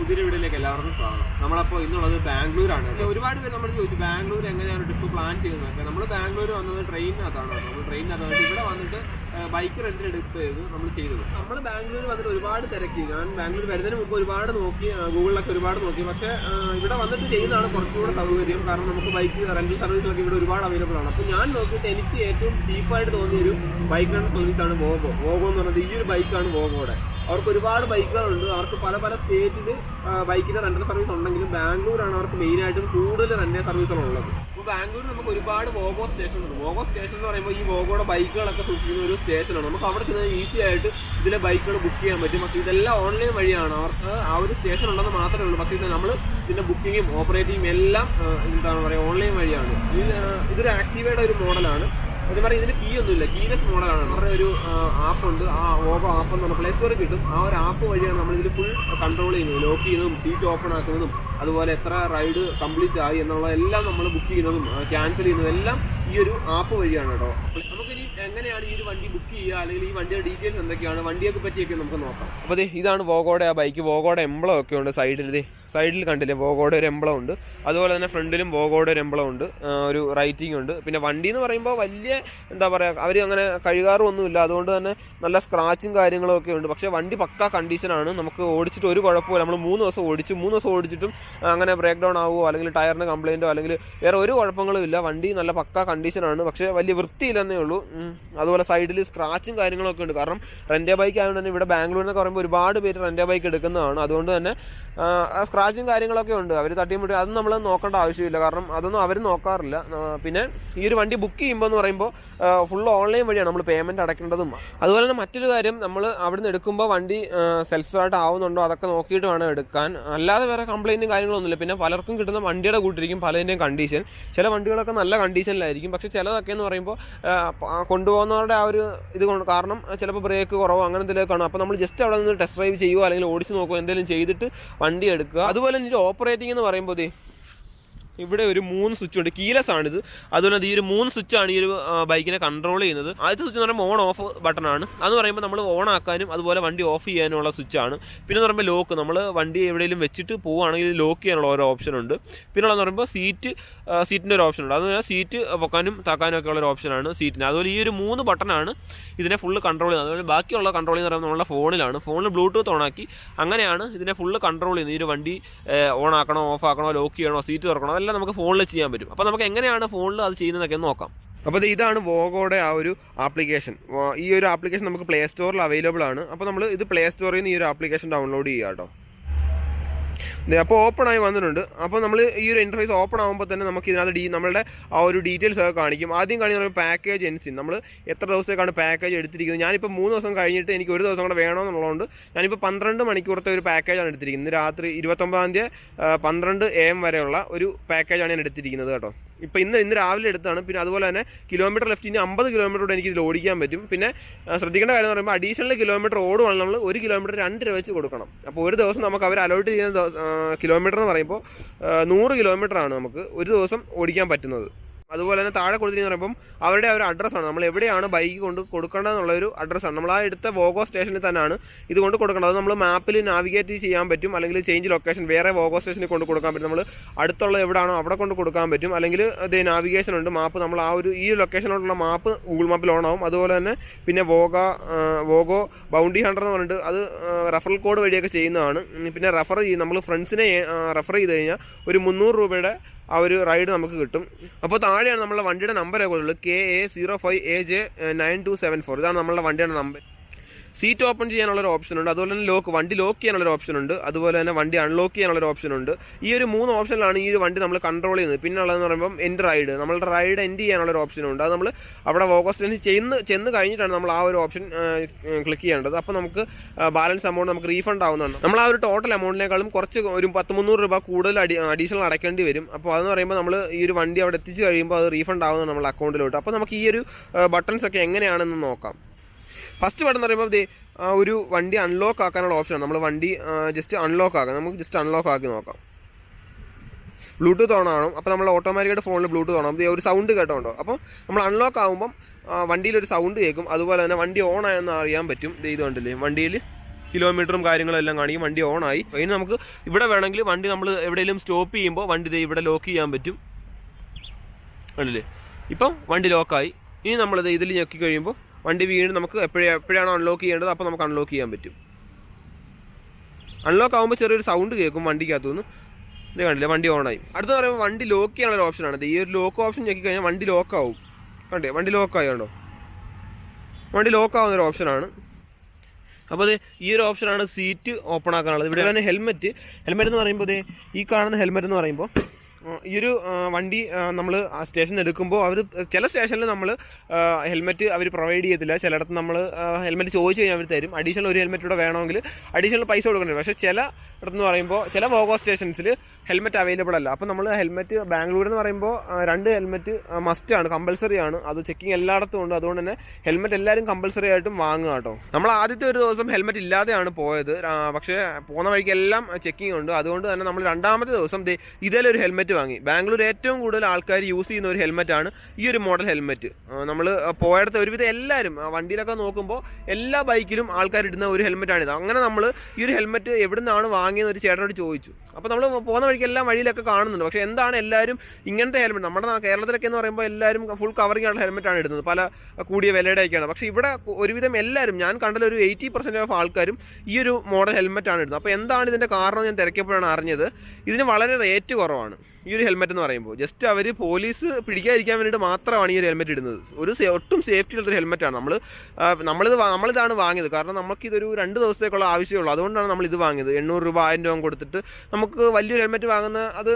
പുതിയ വീട്ടിലേക്ക് എല്ലാവർക്കും സ്വാഗതം. നമ്മളപ്പോൾ ഇന്നുള്ളത് ബാംഗ്ലൂരാണ്. ഒരുപാട് പേര് നമ്മൾ ചോദിച്ചു ബാംഗ്ലൂർ എങ്ങനെയാണ് ട്രിപ്പ് പ്ലാൻ ചെയ്യുന്നതൊക്കെ. നമ്മൾ ബാംഗ്ലൂർ വന്നത് ട്രെയിനിനകത്താണ്. നമ്മൾ ട്രെയിനിനകത്ത് ഇവിടെ വന്നിട്ട് ബൈക്ക് റെന്റിന് എടുത്തത് നമ്മൾ ചെയ്തത്. നമ്മൾ ബാംഗ്ലൂർ വന്നിട്ട് ഒരുപാട് തിരക്കി. ഞാൻ ബാംഗ്ലൂർ വരുന്നതിന് മുമ്പ് ഒരുപാട് നോക്കി, ഗൂഗിളിലൊക്കെ ഒരുപാട് നോക്കി. പക്ഷേ ഇവിടെ വന്നിട്ട് ചെയ്യുന്നതാണ് കുറച്ചുകൂടെ സൗകര്യം. കാരണം നമുക്ക് ബൈക്ക് റെന്റൽ സർവീസൊക്കെ ഇവിടെ ഒരുപാട് അവൈലബിൾ ആണ്. അപ്പോൾ ഞാൻ നോക്കിയിട്ട് എനിക്ക് ഏറ്റവും ചീപ്പായിട്ട് തോന്നിയ ഒരു ബൈക്ക് റെന്റൽ സർവീസാണ് വോഗോ. വോഗോ എന്ന് പറയുന്നത് ഈ ഒരു ബൈക്കാണ് വോഗോയുടെ. അവർക്ക് ഒരുപാട് ബൈക്കുകളുണ്ട്. അവർക്ക് പല പല സ്റ്റേറ്റിൽ ബൈക്കിന്റെ റെന്റൽ സർവീസ് ഉണ്ടെങ്കിലും ബാംഗ്ലൂരാണ് അവർക്ക് മെയിനായിട്ടും കൂടുതൽ റെന്റൽ സർവീസുകളുള്ളത്. അപ്പോൾ ബാംഗ്ലൂരിൽ നമുക്ക് ഒരുപാട് വോഗോ സ്റ്റേഷൻ ഉണ്ട്. വോഗോ സ്റ്റേഷൻ എന്ന് പറയുമ്പോൾ ഈ വോഗോയുടെ ബൈക്കുകളൊക്കെ സൂക്ഷിക്കുന്ന ഒരു സ്റ്റേഷനാണ്. നമുക്ക് അവിടെ ചെന്ന് ഈസി ആയിട്ട് ഇതിലെ ബൈക്കുകൾ ബുക്ക് ചെയ്യാൻ പറ്റും. പക്ഷേ ഇതെല്ലാം ഓൺലൈൻ വഴിയാണ്. അവർക്ക് ആ ഒരു സ്റ്റേഷൻ ഉണ്ടെന്ന് മാത്രമേ ഉള്ളൂ. പക്ഷേ നമ്മൾ ഇതിന്റെ ബുക്കിങ്ങും ഓപ്പറേറ്റിങ്ങും എല്ലാം എന്താണ് പറയുക ഓൺലൈൻ വഴിയാണ്. ഇതൊരു ആക്റ്റീവയുടെ ഒരു മോഡലാണ്. എന്ന് പറയുന്നത് ഇതിന് കീ ഒന്നുമില്ല, കീലെസ് മോഡലാണ്. അവരുടെ ഒരു ആപ്പുണ്ട്, ആ വോഗോ ആപ്പ് എന്ന് പറഞ്ഞാൽ പ്ലേ സ്റ്റോറിൽ കിട്ടും. ആ ഒരു ആപ്പ് വഴിയാണ് നമ്മൾ ഇതിൽ ഫുൾ കൺട്രോൾ ചെയ്യുന്നത്. ലോക്ക് ചെയ്യുന്നതും സീറ്റ് ഓപ്പൺ ആക്കുന്നതും അതുപോലെ എത്ര റൈഡ് കംപ്ലീറ്റ് ആയി എന്നുള്ളതെല്ലാം നമ്മൾ ബുക്ക് ചെയ്യുന്നതും ക്യാൻസൽ ചെയ്യുന്നതും എല്ലാം ഈ ഒരു ആപ്പ് വഴിയാണ് കേട്ടോ. നമുക്കിനി എങ്ങനെയാണ് ഈ ഒരു വണ്ടി ബുക്ക് ചെയ്യുക, അല്ലെങ്കിൽ ഈ വണ്ടിയുടെ ഡീറ്റെയിൽസ് എന്തൊക്കെയാണ്, വണ്ടിയൊക്കെ പറ്റിയൊക്കെ നമുക്ക് നോക്കാം. അപ്പോൾ ഇതാണ് വോഗോയുടെ ആ ബൈക്ക്. വോഗോയുടെ എംബ്ലം ഒക്കെ ഉണ്ട് സൈഡിൽ കണ്ടില്ലേ വോഗോയുടെ ഒരു എംബ്ലം ഉണ്ട്. അതുപോലെ തന്നെ ഫ്രണ്ടിലും വോഗോയുടെ ഒരു എംബ്ലം ഉണ്ട്, ഒരു റൈറ്റിംഗ് ഉണ്ട്. പിന്നെ വണ്ടി എന്ന് പറയുമ്പോൾ വലിയ എന്താ പറയുക, അവർ അങ്ങനെ കഴുകാറൊന്നുമില്ല. അതുകൊണ്ട് തന്നെ നല്ല സ്ക്രാച്ചും കാര്യങ്ങളും ഒക്കെ ഉണ്ട്. പക്ഷേ വണ്ടി പക്കാ കണ്ടീഷനാണ്. നമുക്ക് ഓടിച്ചിട്ട് ഒരു കുഴപ്പമില്ല. നമ്മൾ 3 ദിവസം ഓടിച്ചിട്ടും അങ്ങനെ ബ്രേക്ക് ഡൗൺ ആവുമോ അല്ലെങ്കിൽ ടയറിന് കംപ്ലയിൻറ്റോ അല്ലെങ്കിൽ വേറെ ഒരു കുഴപ്പങ്ങളും ഇല്ല. വണ്ടി നല്ല പക്കാ കണ്ടീഷനാണ്. പക്ഷേ വലിയ വൃത്തിയില്ലെന്നേ ഉള്ളൂ. അതുപോലെ സൈഡിൽ സ്ക്രാച്ചും കാര്യങ്ങളൊക്കെ ഉണ്ട്. കാരണം റെന്റേ ബൈക്ക് ആയതുകൊണ്ട് തന്നെ ഇവിടെ ബാംഗ്ലൂരിൽ എന്നൊക്കെ പറയുമ്പോൾ ഒരുപാട് പേര് റെന്റേ ബൈക്ക് എടുക്കുന്നതാണ്. അതുകൊണ്ട് തന്നെ സ്ക്രാച്ചും കാര്യങ്ങളൊക്കെ ഉണ്ട്. അവർ തട്ടിയും മുട്ടി അതൊന്നും നമ്മൾ നോക്കേണ്ട ആവശ്യമില്ല. കാരണം അതൊന്നും അവർ നോക്കാറില്ല. പിന്നെ ഈ ഒരു വണ്ടി ബുക്ക് ചെയ്യുമ്പോൾ എന്ന് പറയുമ്പോൾ ഫുൾ ഓൺലൈൻ വഴിയാണ് നമ്മൾ പേയ്മെൻറ്റ് അടയ്ക്കേണ്ടതും. അതുപോലെ തന്നെ മറ്റൊരു കാര്യം, നമ്മൾ അവിടെ നിന്ന് എടുക്കുമ്പോൾ വണ്ടി സെൽഫ് സ്റ്റാർട്ട് ആവുന്നുണ്ടോ അതൊക്കെ നോക്കിയിട്ട് വേണം എടുക്കാൻ. അല്ലാതെ വേറെ കംപ്ലയിൻറ്റും കാര്യങ്ങളൊന്നുമില്ല. പിന്നെ പലർക്കും കിട്ടുന്ന വണ്ടിയുടെ കൂട്ടിരിക്കും പലതിൻ്റെയും കണ്ടീഷൻ. ചില വണ്ടികളൊക്കെ നല്ല കണ്ടീഷനിലായിരിക്കും. പക്ഷേ ചിലതൊക്കെ എന്ന് പറയുമ്പോൾ കൊണ്ടുപോകുന്നവരുടെ ആ ഒരു ഇത് കൊണ്ട് കാരണം ചിലപ്പോൾ ബ്രേക്ക് കുറവോ അങ്ങനെ എന്തെങ്കിലും കാണും. അപ്പോൾ നമ്മൾ ജസ്റ്റ് അവിടെ നിന്ന് ടെസ്റ്റ് ഡ്രൈവ് ചെയ്യുമോ അല്ലെങ്കിൽ ഓടിച്ച് നോക്കുകയോ എന്തെങ്കിലും ചെയ്തിട്ട് വണ്ടി എടുക്കുക. അതുപോലെ തന്നെ ഓപ്പറേറ്റിംഗ് എന്ന് പറയുമ്പോൾ ഇവിടെ ഒരു 3 സ്വിച്ച് ഉണ്ട്. കീലെസ് ആണിത്. അതുപോലെ ഈ ഒരു 3 സ്വിച്ചാണ് ഈ ഒരു ബൈക്കിനെ കൺട്രോൾ ചെയ്യുന്നത്. ആദ്യത്തെ സ്വിച്ച് എന്ന് പറയുമ്പോൾ ഓൺ ഓഫ് ബട്ടണാണ്. അതെന്ന് പറയുമ്പോൾ നമ്മൾ ഓൺ ആക്കാനും അതുപോലെ വണ്ടി ഓഫ് ചെയ്യാനുള്ള സ്വിച്ചാണ്. പിന്നെ എന്ന് പറയുമ്പോൾ ലോക്ക്, നമ്മൾ വണ്ടി എവിടെയെങ്കിലും വെച്ചിട്ട് പോവുകയാണെങ്കിൽ ലോക്ക് ചെയ്യാനുള്ള ഓരോ ഓപ്ഷൻ ഉണ്ട്. പിന്നെയുള്ളതെന്ന് പറയുമ്പോൾ സീറ്റിൻ്റെ ഒരു ഓപ്ഷൻ ഉണ്ട്. അതുപോലെ സീറ്റ് പൊക്കാനും താക്കാനും ഒക്കെ ഉള്ള ഒരു ഓപ്ഷനാണ് സീറ്റിന്. അതുപോലെ ഈ ഒരു 3 ബട്ടണാണ് ഇതിനെ ഫുള്ള് കൺട്രോൾ ചെയ്യുന്നത്. അതുപോലെ ബാക്കിയുള്ള കൺട്രോൾ എന്ന് പറയുമ്പോൾ നമ്മുടെ ഫോണിലാണ്. ഫോണിൽ ബ്ലൂടൂത്ത് ഓണാക്കി അങ്ങനെയാണ് ഇതിനെ ഫുള്ള് കൺട്രോൾ ചെയ്യുന്നത്. ഈ ഒരു വണ്ടി ഓൺ ആക്കണോ ഓഫ് ആക്കണോ ലോക്ക് ചെയ്യണോ സീറ്റ് തുറക്കണോ എല്ലാം നമുക്ക് ഫോണിൽ ചെയ്യാൻ പറ്റും. അപ്പോൾ നമുക്ക് എങ്ങനെയാണ് ഫോണിൽ അത് ചെയ്യുന്നതൊക്കെ നോക്കാം. അപ്പോൾ ഇതാണ് വോഗോയുടെ ആ ഒരു ആപ്ലിക്കേഷൻ. ഈ ഒരു ആപ്ലിക്കേഷൻ നമുക്ക് പ്ലേ സ്റ്റോറിൽ അവൈലബിൾ ആണ്. അപ്പോൾ നമ്മൾ ഇത് പ്ലേ സ്റ്റോറിൽ നിന്ന് ഈ ഒരു ആപ്ലിക്കേഷൻ ഡൗൺലോഡ് ചെയ്യുക കേട്ടോ. അപ്പോൾ ഓപ്പൺ ആയി വന്നിട്ടുണ്ട്. അപ്പോൾ നമ്മൾ ഈ ഒരു ഇൻ്റർഫേസ് ഓപ്പൺ ആകുമ്പോൾ തന്നെ നമുക്ക് ഇതിനകത്ത് നമ്മളുടെ ആ ഒരു ഡീറ്റെയിൽസ് ഒക്കെ കാണിക്കും. ആദ്യം കാണിക്കുന്ന പാക്കേജ് എൻസിൻ, നമ്മൾ എത്ര ദിവസത്തേക്കാണ് പാക്കേജ് എടുത്തിരിക്കുന്നത്. ഞാനിപ്പോൾ 3 ദിവസം കഴിഞ്ഞിട്ട് എനിക്ക് ഒരു ദിവസം കൂടെ വേണമെന്നുള്ളതുകൊണ്ട് ഞാനിപ്പോൾ 12 മണിക്കൂറത്തെ ഒരു പാക്കേജാണ് എടുത്തിരിക്കുന്നത്. രാത്രി 29-ാം തീയതി 12 AM വരെയുള്ള ഒരു പാക്കേജാണ് ഞാൻ എടുത്തിരിക്കുന്നത് കേട്ടോ. ഇപ്പോൾ ഇന്ന് രാവിലെ എടുത്താണ്. പിന്നെ അതുപോലെ തന്നെ കിലോമീറ്റർ ലെഫ്റ്റ് ഇനി 50 കിലോമീറ്റർ എനിക്ക് ഇതിൽ ഓടിക്കാൻ പറ്റും. പിന്നെ ശ്രദ്ധിക്കേണ്ട കാര്യം എന്ന് പറയുമ്പോൾ അഡീഷണൽ കിലോമീറ്റർ ഓടുവാണെങ്കിൽ നമ്മൾ 1 കിലോമീറ്റർ 2 രൂപ വെച്ച് കൊടുക്കണം. അപ്പോൾ ഒരു ദിവസം നമുക്ക് അവർ അലോട്ട് ചെയ്യുന്ന കിലോമീറ്റർ എന്ന് പറയുമ്പോൾ 100 കിലോമീറ്റർ ആണ് നമുക്ക് ഒരു ദിവസം ഓടിക്കാൻ പറ്റുന്നത്. അതുപോലെ തന്നെ താഴെ കൊടുത്തിരിക്കുന്ന പറയുമ്പം അവരുടെ ഒരു അഡ്രസ്സാണ്, നമ്മൾ എവിടെയാണ് ബൈക്ക് കൊണ്ട് കൊടുക്കേണ്ടതെന്നുള്ളൊരു അഡ്രസ്സാണ്. നമ്മൾ ആ എടുത്ത വോഗോ സ്റ്റേഷനിൽ തന്നെയാണ് ഇത് കൊണ്ട് കൊടുക്കേണ്ടത്. അത് നമ്മൾ മാപ്പിൽ നാവിഗേറ്റ് ചെയ്യാൻ പറ്റും. അല്ലെങ്കിൽ ചേഞ്ച് ലൊക്കേഷൻ വേറെ വോഗോ സ്റ്റേഷനിൽ കൊണ്ട് കൊടുക്കാൻ പറ്റും. നമ്മൾ അടുത്തുള്ള എവിടെയാണോ അവിടെ കൊണ്ട് കൊടുക്കാൻ പറ്റും. അല്ലെങ്കിൽ ഇത് നാവിഗേഷൻ ഉണ്ട്, മാപ്പ് നമ്മൾ ആ ഒരു ഈ ലൊക്കേഷനോടുള്ള മാപ്പ് ഗൂഗിൾ മാപ്പിൽ ഓൺ ആവും. അതുപോലെ തന്നെ പിന്നെ വോഗോ ബൗണ്ടി ഹണ്ടർ എന്ന് പറഞ്ഞിട്ട് അത് റെഫറൽ കോഡ് വഴിയൊക്കെ ചെയ്യുന്നതാണ്. പിന്നെ റെഫർ ചെയ്യും, നമ്മൾ ഫ്രണ്ട്സിനെ റെഫർ ചെയ്ത് കഴിഞ്ഞാൽ ഒരു 300 രൂപയുടെ ആ ഒരു റൈഡ് നമുക്ക് കിട്ടും. അപ്പോൾ താഴെയാണ് നമ്മളുടെ വണ്ടിയുടെ നമ്പറൊക്കെ ഉള്ളത്, KA05AJ9274. ഇതാണ് നമ്മളുടെ വണ്ടിയുടെ നമ്പർ. സീറ്റ് ഓപ്പൺ ചെയ്യാനുള്ളൊരു ഓപ്ഷൻ ഉണ്ട്. അതുപോലെ തന്നെ വണ്ടി ലോക്ക് ചെയ്യാനുള്ളൊരു ഓപ്ഷൻ ഉണ്ട്. അതുപോലെ തന്നെ വണ്ടി അൺലോക്ക് ചെയ്യാനുള്ളൊരു ഓപ്ഷൻ ഉണ്ട്. ഈ ഒരു 3 ഓപ്ഷനിലാണ് ഈ ഒരു വണ്ടി നമ്മൾ കൺട്രോൾ ചെയ്യുന്നത്. പിന്നെ ഉള്ളതെന്ന് പറയുമ്പോൾ എൻഡ് റൈഡ്, നമ്മളുടെ റൈഡ് എൻഡ് ചെയ്യാനുള്ളൊരു ഓപ്ഷൻ ഉണ്ട്. അത് നമ്മൾ അവിടെ വോഗോ സ്റ്റേഷനിൽ ചെന്ന് കഴിഞ്ഞിട്ടാണ് നമ്മൾ ആ ഒരു ഓപ്ഷൻ ക്ലിക്ക് ചെയ്യേണ്ടത്. അപ്പോൾ നമുക്ക് ബാലൻസ് എമൗണ്ട് നമുക്ക് റീഫണ്ട് ആവുന്നതാണ്. നമ്മൾ ആ ഒരു ടോട്ടൽ എമൗണ്ടിനേക്കാളും കുറച്ച് ഒരു 100-300 രൂപ കൂടുതൽ അഡീഷണൽ അടയ്ക്കേണ്ടി വരും. അപ്പോൾ അതെന്ന് പറയുമ്പോൾ നമ്മൾ ഈ ഒരു വണ്ടി അവിടെ എത്തിച്ച് കഴിയുമ്പോൾ അത് റീഫണ്ട് ആവുന്നതാണ് നമ്മുടെ അക്കൗണ്ടിലോട്ട്. അപ്പോൾ നമുക്ക് ഈ ഒരു ബട്ടൺസ് ഒക്കെ എങ്ങനെയാണെന്ന് നോക്കാം. ഫസ്റ്റ് ബട്ടൺ എന്ന് പറയുമ്പോൾ ഒരു വണ്ടി അൺലോക്ക് ആക്കാനുള്ള ഓപ്ഷനാണ്. നമ്മൾ വണ്ടി ജസ്റ്റ് അൺലോക്ക് ആക്കാം. നമുക്ക് ജസ്റ്റ് അൺലോക്ക് ആക്കി നോക്കാം. ബ്ലൂടൂത്ത് ഓൺ ആണോ, അപ്പോൾ നമ്മൾ ഓട്ടോമാറ്റിക്കായിട്ട് ഫോണിൽ ബ്ലൂടൂത്ത് ഓൺ ആകും. ഒരു സൗണ്ട് കേട്ടോണ്ടോ. അപ്പോൾ നമ്മൾ അൺലോക്ക് ആകുമ്പം വണ്ടിയിലൊരു സൗണ്ട് കേൾക്കും. അതുപോലെ തന്നെ വണ്ടി ഓൺ ആയെന്ന് അറിയാൻ പറ്റും. ഇത് കണ്ടില്ലേ, വണ്ടിയിൽ കിലോമീറ്ററും കാര്യങ്ങളും എല്ലാം കാണിക്കും. വണ്ടി ഓണായി. ഇനി നമുക്ക് ഇവിടെ വേണമെങ്കിൽ വണ്ടി നമ്മൾ എവിടെയെങ്കിലും സ്റ്റോപ്പ് ചെയ്യുമ്പോൾ വണ്ടി ഇവിടെ ലോക്ക് ചെയ്യാൻ പറ്റും. കണ്ടില്ലേ, ഇപ്പം വണ്ടി ലോക്കായി. ഇനി നമ്മളിത് ഇതിൽ ഞെക്കി കഴിയുമ്പോൾ വണ്ടി വീണ്ടും നമുക്ക് എപ്പോഴാണോ അൺലോക്ക് ചെയ്യേണ്ടത് അപ്പോൾ നമുക്ക് അൺലോക്ക് ചെയ്യാൻ പറ്റും. അൺലോക്ക് ആകുമ്പോൾ ചെറിയൊരു സൗണ്ട് കേൾക്കും വണ്ടിക്കകത്തുനിന്ന്. ഇത് കണ്ടില്ലേ, വണ്ടി ഓണായി. അടുത്ത പറയുമ്പോൾ വണ്ടി ലോക്ക് ചെയ്യാനുള്ള ഒരു ഓപ്ഷനാണ്. ഈ ഒരു ലോക്ക് ഓപ്ഷൻ ഞെക്കി കഴിഞ്ഞാൽ വണ്ടി ലോക്കാവും. കണ്ടേ, വണ്ടി ലോക്കായി. കണ്ടോ, വണ്ടി ലോക്കാവുന്ന ഒരു ഓപ്ഷനാണ്. അപ്പോൾ അത് ഈ ഒരു ഓപ്ഷനാണ് സീറ്റ് ഓപ്പൺ ആക്കാനുള്ളത്. ഇവിടെ തന്നെ ഹെൽമെറ്റ് എന്ന് പറയുമ്പോൾ ഈ കാണുന്ന ഹെൽമെറ്റ് എന്ന് പറയുമ്പോൾ ഈ ഒരു വണ്ടി നമ്മൾ സ്റ്റേഷനിൽ എടുക്കുമ്പോൾ അവർ ചില സ്റ്റേഷനിൽ നമ്മൾ ഹെൽമെറ്റ് അവർ പ്രൊവൈഡ് ചെയ്യത്തില്ല. ചിലയിടത്ത് നമ്മൾ ഹെൽമെറ്റ് ചോദിച്ചു കഴിഞ്ഞാൽ അവർ തരും. അഡീഷണൽ ഒരു ഹെൽമെറ്റ് കൂടെ വേണമെങ്കിൽ അഡീഷണൽ പൈസ കൊടുക്കേണ്ടി. പക്ഷേ ചില ഇടത്തെന്ന് പറയുമ്പോൾ ചില വോഗോ സ്റ്റേഷൻസിൽ ഹെൽമെറ്റ് അവൈലബിൾ അല്ല. അപ്പോൾ നമ്മൾ ഹെൽമെറ്റ് ബാംഗ്ലൂർ എന്ന് പറയുമ്പോൾ 2 ഹെൽമെറ്റ് മസ്റ്റാണ്, കമ്പൽസറി ആണ്. അത് ചെക്കിങ് എല്ലായിടത്തും ഉണ്ട്. അതുകൊണ്ട് തന്നെ ഹെൽമെറ്റ് എല്ലാവരും കമ്പൽസറി ആയിട്ടും വാങ്ങുക കേട്ടോ. നമ്മൾ ആദ്യത്തെ ഒരു ദിവസം ഹെൽമെറ്റ് ഇല്ലാതെയാണ് പോയത്. പക്ഷേ പോകുന്ന വഴിക്കെല്ലാം ചെക്കിങ് ഉണ്ട്. അതുകൊണ്ട് തന്നെ നമ്മൾ രണ്ടാമത്തെ ദിവസം ഇതിലൊരു ഹെൽമെറ്റ് വാങ്ങി. ബാംഗ്ലൂർ ഏറ്റവും കൂടുതൽ ആൾക്കാർ യൂസ് ചെയ്യുന്ന ഒരു ഹെൽമെറ്റാണ് ഈ ഒരു മോഡൽ ഹെൽമെറ്റ്. നമ്മൾ പോയടത്ത് ഒരുവിധം എല്ലാവരും വണ്ടിയിലൊക്കെ നോക്കുമ്പോൾ എല്ലാ ബൈക്കിലും ആൾക്കാർ ഇടുന്ന ഒരു ഹെൽമെറ്റാണിത്. അങ്ങനെ നമ്മൾ ഈ ഒരു ഹെൽമെറ്റ് എവിടെ നിന്നാണ് വാങ്ങിയെന്ന് ഒരു ചേട്ടനോട് ചോദിച്ചു. അപ്പോൾ നമ്മൾ പോകുന്ന വഴിക്കെല്ലാം വഴിയിലൊക്കെ കാണുന്നുണ്ട്. പക്ഷേ എന്താണ് എല്ലാവരും ഇങ്ങനത്തെ ഹെൽമെറ്റ്, നമ്മുടെ കേരളത്തിലൊക്കെ എന്ന് പറയുമ്പോൾ എല്ലാവരും ഫുൾ കവറിംഗ് ആയിട്ടുള്ള ഹെൽമെറ്റാണ് ഇടുന്നത്, പല കൂടിയ വിലയുടെയൊക്കെയാണ്. പക്ഷേ ഇവിടെ ഒരുവിധം എല്ലാവരും, ഞാൻ കണ്ടതിൽ ഒരു 80% ഓഫ് ആൾക്കാരും ഈ ഒരു മോഡൽ ഹെൽമെറ്റാണ് ഇടുന്നത്. അപ്പോൾ എന്താണ് ഇതിൻ്റെ കാരണം ഞാൻ തിരക്കിയപ്പോഴാണ് അറിഞ്ഞത്. ഇതിന് വളരെ റേറ്റ് കുറവാണ് ഈ ഒരു ഹെൽമെറ്റ് എന്ന് പറയുമ്പോൾ. ജസ്റ്റ് അവർ പോലീസ് പിടിക്കാതിരിക്കാൻ വേണ്ടിയിട്ട് മാത്രമാണ് ഈ ഒരു ഹെൽമെറ്റ് ഇടുന്നത്. ഒട്ടും സേഫ്റ്റി ഉള്ളൊരു ഹെൽമെറ്റാണ്. നമ്മളിതാണ് വാങ്ങിയത്. കാരണം നമുക്കിതൊരു 2 ദിവസത്തേക്കുള്ള ആവശ്യമുള്ളൂ. അതുകൊണ്ടാണ് നമ്മൾ ഇത് വാങ്ങിയത്. 800 രൂപ 1000 രൂപ കൊടുത്തിട്ട് നമുക്ക് വലിയൊരു ഹെൽമെറ്റ് വാങ്ങുന്ന അത്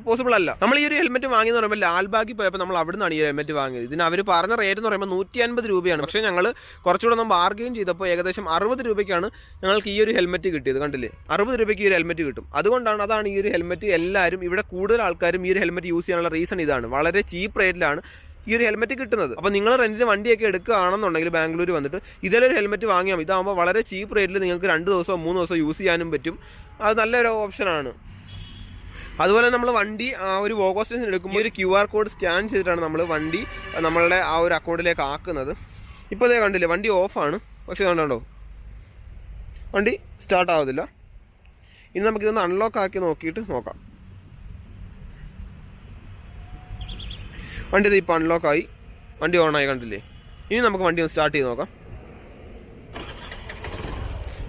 പോസിബിൾ അല്ല. നമ്മൾ ഈ ഒരു ഹെൽമെറ്റ് വാങ്ങിയെന്ന് പറയുമ്പോൾ ലാൽബാഗിൽ പോയപ്പോൾ നമ്മൾ അവിടെ നിന്നാണ് ഈ ഹെൽമെറ്റ് വാങ്ങിയത്. ഇതിന് അവർ പറഞ്ഞ റേറ്റ് എന്ന് പറയുമ്പോൾ 150 രൂപയാണ്. പക്ഷേ ഞങ്ങൾ കുറച്ചുകൂടെ നമ്മൾ ബാർഗെയിൻ ചെയ്തപ്പോൾ ഏകദേശം 60 രൂപയ്ക്കാണ് ഞങ്ങൾക്ക് ഈ ഒരു ഹെൽമെറ്റ് കിട്ടിയത്. കണ്ടില്ലേ, 60 രൂപയ്ക്ക് ഈ ഒരു ഹെൽമെറ്റ് കിട്ടും. അതാണ് ഈ ഒരു ഹെൽമെറ്റ് എല്ലാവരും ഇവിടെ കൂടുതൽ ആൾക്കാരും ഈ ഒരു ഹെൽമെറ്റ് യൂസ് ചെയ്യാനുള്ള റീസൺ ഇതാണ്. വളരെ ചീപ്പ് റേറ്റിലാണ് ഈ ഒരു ഹെൽമെറ്റ് കിട്ടുന്നത്. അപ്പോൾ നിങ്ങൾ റെന്റിന് വണ്ടിയൊക്കെ എടുക്കുകയാണെന്നുണ്ടെങ്കിൽ ബാംഗ്ലൂർ വന്നിട്ട് ഇതിലൊരു ഹെൽമെറ്റ് വാങ്ങിയാൽ ഇതാകുമ്പോൾ വളരെ ചീപ്പ് റേറ്റിൽ നിങ്ങൾക്ക് 2 ദിവസമോ 3 ദിവസമോ യൂസ് ചെയ്യാനും പറ്റും. അത് നല്ലൊരു ഓപ്ഷനാണ്. അതുപോലെ നമ്മൾ വണ്ടി ഒരു വോഗോ സ്റ്റേഷൻ എടുക്കുമ്പോൾ ഒരു QR കോഡ് സ്കാൻ ചെയ്തിട്ടാണ് നമ്മൾ വണ്ടി നമ്മളുടെ ആ ഒരു അക്കൗണ്ടിലേക്ക് ആക്കുന്നത്. ഇപ്പോൾ അതേ കണ്ടില്ലേ, വണ്ടി ഓഫാണ്. പക്ഷേ കണ്ടോ, വണ്ടി സ്റ്റാർട്ട് ആവത്തില്ല. ഇനി നമുക്കിതൊന്ന് അൺലോക്ക് ആക്കി നോക്കിയിട്ട് നോക്കാം. വണ്ടി ഇപ്പോൾ അൺലോക്കായി, വണ്ടി ഓണായി. കണ്ടില്ലേ, ഇനി നമുക്ക് വണ്ടി ഒന്ന് സ്റ്റാർട്ട് ചെയ്ത് നോക്കാം.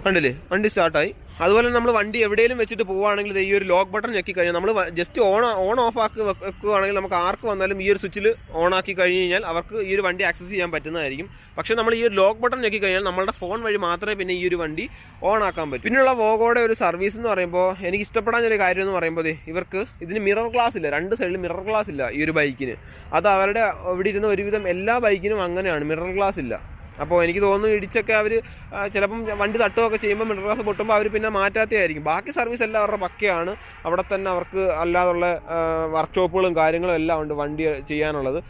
കണ്ടില്ലേ, വണ്ടി സ്റ്റാർട്ടായി. അതുപോലെ നമ്മൾ വണ്ടി എവിടെയെങ്കിലും വെച്ചിട്ട് പോവുകയാണെങ്കിൽ ഈ ഒരു ലോക്ക് ബട്ടൺ ഞെക്കി കഴിഞ്ഞാൽ നമ്മൾ ജസ്റ്റ് ഓൺ ഓഫ് ആക്കി വെക്കുകയാണെങ്കിൽ നമുക്ക് ആർക്ക് വന്നാലും ഈ ഒരു സ്വിച്ചിൽ ഓൺ ആക്കി കഴിഞ്ഞ് കഴിഞ്ഞാൽ അവർക്ക് ഈ ഒരു വണ്ടി ആക്സസ് ചെയ്യാൻ പറ്റുന്നതായിരിക്കും. പക്ഷേ നമ്മൾ ഈ ഒരു ലോക്ക് ബട്ടൺ ഞെക്കി കഴിഞ്ഞാൽ നമ്മുടെ ഫോൺ വഴി മാത്രമേ പിന്നെ ഈ ഒരു വണ്ടി ഓൺ ആക്കാൻ പറ്റൂ. പിന്നെയുള്ള വോഗോയുടെ ഒരു സർവീസ് എന്ന് പറയുമ്പോൾ എനിക്ക് ഇഷ്ടപ്പെടാൻ ഒരു കാര്യം എന്ന് പറയുമ്പോൾ ഇവർക്ക് ഇതിന് മിറർ ഗ്ലാസ് ഇല്ല. 2 സൈഡിൽ മിറർ ഗ്ലാസ് ഇല്ല ഈ ഒരു ബൈക്കിന്. അത് അവരുടെ ഇവിടെ ഇരുന്ന ഒരുവിധം എല്ലാ ബൈക്കിനും അങ്ങനെയാണ്, മിറർ ഗ്ലാസ് ഇല്ല. അപ്പോൾ എനിക്ക് തോന്നുന്നു ഇടിച്ചൊക്കെ അവർ ചിലപ്പം വണ്ടി തട്ടുകയൊക്കെ ചെയ്യുമ്പോൾ മിറർ ഗ്ലാസ് പൊട്ടുമ്പോൾ അവർ പിന്നെ മാറ്റാത്തതായിരിക്കും. ബാക്കി സർവീസ് എല്ലാം അവരുടെ പക്കയാണ്. അവിടെ തന്നെ അവർക്ക് അല്ലാതുള്ള വർക്ക്ഷോപ്പുകളും കാര്യങ്ങളും എല്ലാം ഉണ്ട് വണ്ടി ചെയ്യാനുള്ളത്.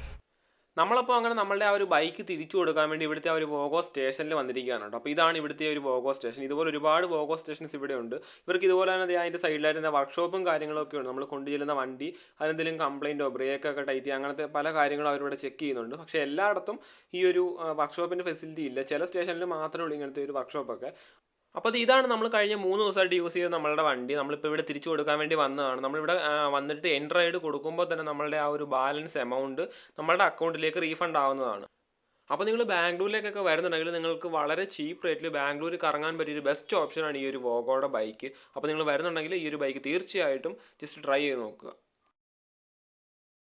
നമ്മളപ്പോൾ അങ്ങനെ നമ്മളുടെ ആ ഒരു ബൈക്ക് തിരിച്ചു കൊടുക്കാൻ വേണ്ടി ഇവിടുത്തെ ആ ഒരു വോഗോ സ്റ്റേഷനിൽ വന്നിരിക്കുകയാണ് കേട്ടോ. അപ്പോൾ ഇതാണ് ഇവിടുത്തെ ഒരു വോഗോ സ്റ്റേഷൻ. ഇതുപോലെ ഒരുപാട് വോഗോ സ്റ്റേഷൻസ് ഇവിടെ ഉണ്ട്. ഇവർക്ക് ഇതുപോലെ തന്നെ അതിൻ്റെ സൈഡിലായിട്ട് തന്നെ വർക്ക്ഷോപ്പും കാര്യങ്ങളൊക്കെ ഉണ്ട്. നമ്മൾ കൊണ്ടുചെല്ലുന്ന വണ്ടി അതിനെന്തെങ്കിലും കംപ്ലൈൻറ്റോ ബ്രേക്കൊക്കെ ടൈറ്റ് അങ്ങനത്തെ പല കാര്യങ്ങളും അവരിവിടെ ചെക്ക് ചെയ്യുന്നുണ്ട്. പക്ഷേ എല്ലായിടത്തും ഈ ഒരു വർക്ക്ഷോപ്പിൻ്റെ ഫെസിലിറ്റി ഇല്ല. ചില സ്റ്റേഷനിൽ മാത്രമേ ഉള്ളൂ ഇങ്ങനത്തെ ഒരു വർക്ക്ഷോപ്പൊക്കെ. അപ്പോൾ ഇതാണ് നമ്മൾ കഴിഞ്ഞ 3 ദിവസമായിട്ട് യൂസ് ചെയ്ത നമ്മളുടെ വണ്ടി. നമ്മളിപ്പോൾ ഇവിടെ തിരിച്ചു കൊടുക്കാൻ വേണ്ടി വന്നതാണ്. നമ്മളിവിടെ വന്നിട്ട് എൻട്രി റൈഡ് കൊടുക്കുമ്പോൾ തന്നെ നമ്മളുടെ ആ ഒരു ബാലൻസ് എമൗണ്ട് നമ്മളുടെ അക്കൗണ്ടിലേക്ക് റീഫണ്ട് ആവുന്നതാണ്. അപ്പോൾ നിങ്ങൾ ബാംഗ്ലൂരിലേക്കൊക്കെ വരുന്നുണ്ടെങ്കിൽ നിങ്ങൾക്ക് വളരെ ചീപ്പ് റേറ്റിൽ ബാംഗ്ലൂരിൽ കറങ്ങാൻ പറ്റിയൊരു ബെസ്റ്റ് ഓപ്ഷനാണ് ഈ ഒരു വോഗോയുടെ ബൈക്ക്. അപ്പോൾ നിങ്ങൾ വരുന്നുണ്ടെങ്കിൽ ഈ ഒരു ബൈക്ക് തീർച്ചയായിട്ടും ജസ്റ്റ് ട്രൈ ചെയ്ത് നോക്കുക.